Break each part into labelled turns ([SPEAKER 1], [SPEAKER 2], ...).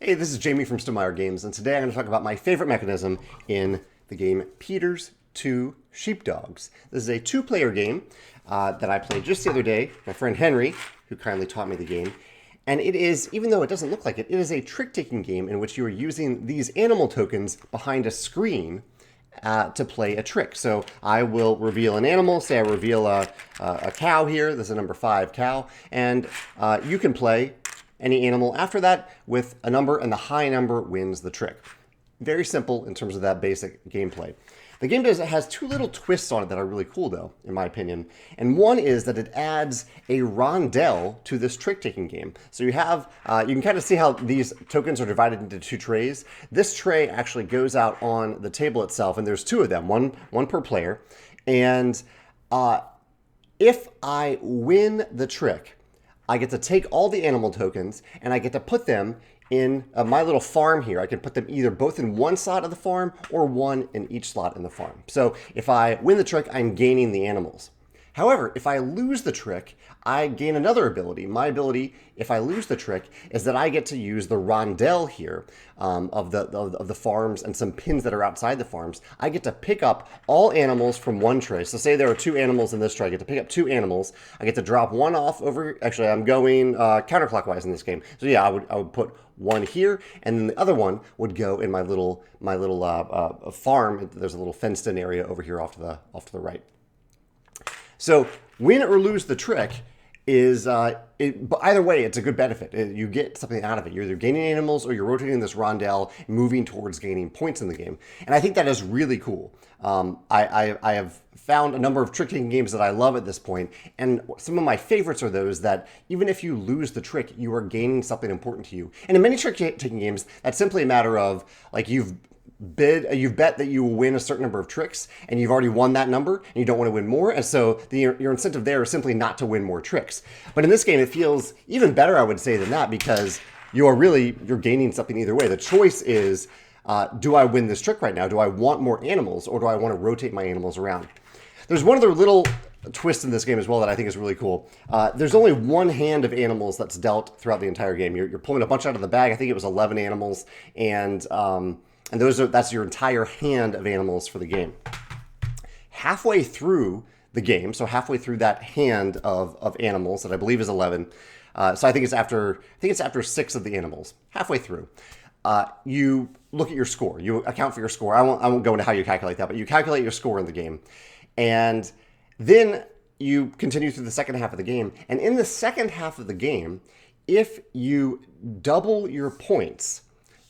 [SPEAKER 1] Hey, this is Jamey from Stonemaier Games, and today I'm going to talk about my favorite mechanism in the game Peter's Two Sheepdogs. This is a two-player game that I played just the other day. My friend Henry, who kindly taught me the game. And it is, even though it doesn't look like it, it is a trick-taking game in which you are using these animal tokens behind a screen to play a trick. So I will reveal an animal. Say I reveal a cow here. This is a number 5 cow. And you can play any animal after that with a number, and the high number wins the trick. Very simple in terms of that basic gameplay. The game has two little twists on it that are really cool, though, in my opinion. And one is that it adds a rondel to this trick-taking game. So you have, you can kind of see how these tokens are divided into two trays. This tray actually goes out on the table itself, and there's two of them, one per player. And if I win the trick, I get to take all the animal tokens and I get to put them in my little farm here. I can put them either both in one slot of the farm or one in each slot in the farm. So if I win the trick, I'm gaining the animals. However, if I lose the trick, I gain another ability. My ability, if I lose the trick, is that I get to use the rondel here of the farms and some pins that are outside the farms. I get to pick up all animals from one tray. So say there are 2 animals in this tray. I get to pick up 2 animals. I get to drop one off over. Actually, I'm going counterclockwise in this game. So yeah, I would put one here, and then the other one would go in my little farm. There's a little fenced-in area over here off to the right. So win or lose the trick is, either way, it's a good benefit. You get something out of it. You're either gaining animals or you're rotating this rondel, moving towards gaining points in the game. And I think that is really cool. I have found a number of trick-taking games that I love at this point, and some of my favorites are those that even if you lose the trick, you are gaining something important to you. And in many trick-taking games, that's simply a matter of, like, you've bet that you will win a certain number of tricks, and you've already won that number, and you don't want to win more, and so your incentive there is simply not to win more tricks. But in this game, it feels even better, I would say, than that, because you're gaining something either way. The choice is, do I win this trick right now? Do I want more animals, or do I want to rotate my animals around? There's one other little twist in this game as well that I think is really cool. There's only one hand of animals that's dealt throughout the entire game. You're pulling a bunch out of the bag. I think it was 11 animals, and that's your entire hand of animals for the game. Halfway through the game, so halfway through that hand of animals that I believe is 11, so I think it's after 6 of the animals. Halfway through, you look at your score. You account for your score. I won't go into how you calculate that, but you calculate your score in the game, and then you continue through the second half of the game. And in the second half of the game, if you double your points.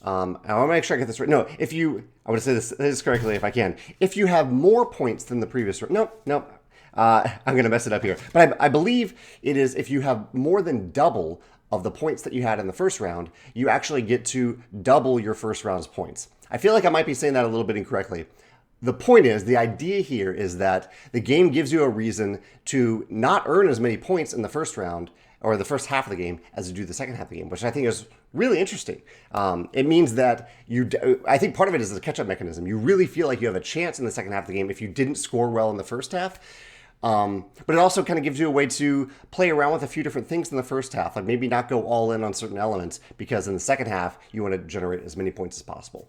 [SPEAKER 1] I want to make sure I get this right. No, I want to say this correctly if I can. If you have more points than the previous round, nope. I'm going to mess it up here. But I believe it is if you have more than double of the points that you had in the first round, you actually get to double your first round's points. I feel like I might be saying that a little bit incorrectly. The point is, the idea here is that the game gives you a reason to not earn as many points in the first round or the first half of the game as you do the second half of the game, which I think is really interesting. It means that I think part of it is the catch-up mechanism. You really feel like you have a chance in the second half of the game if you didn't score well in the first half. But it also kind of gives you a way to play around with a few different things in the first half, like maybe not go all in on certain elements, because in the second half, you want to generate as many points as possible.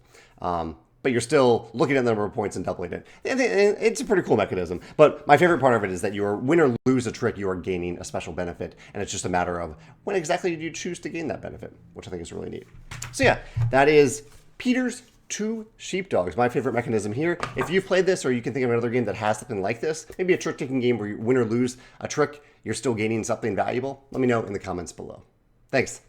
[SPEAKER 1] But you're still looking at the number of points and doubling it. It's a pretty cool mechanism. But my favorite part of it is that you are win or lose a trick, you are gaining a special benefit. And it's just a matter of when exactly do you choose to gain that benefit, which I think is really neat. So yeah, that is Peter's Two Sheepdogs, my favorite mechanism here. If you've played this or you can think of another game that has something like this, maybe a trick-taking game where you win or lose a trick, you're still gaining something valuable, let me know in the comments below. Thanks.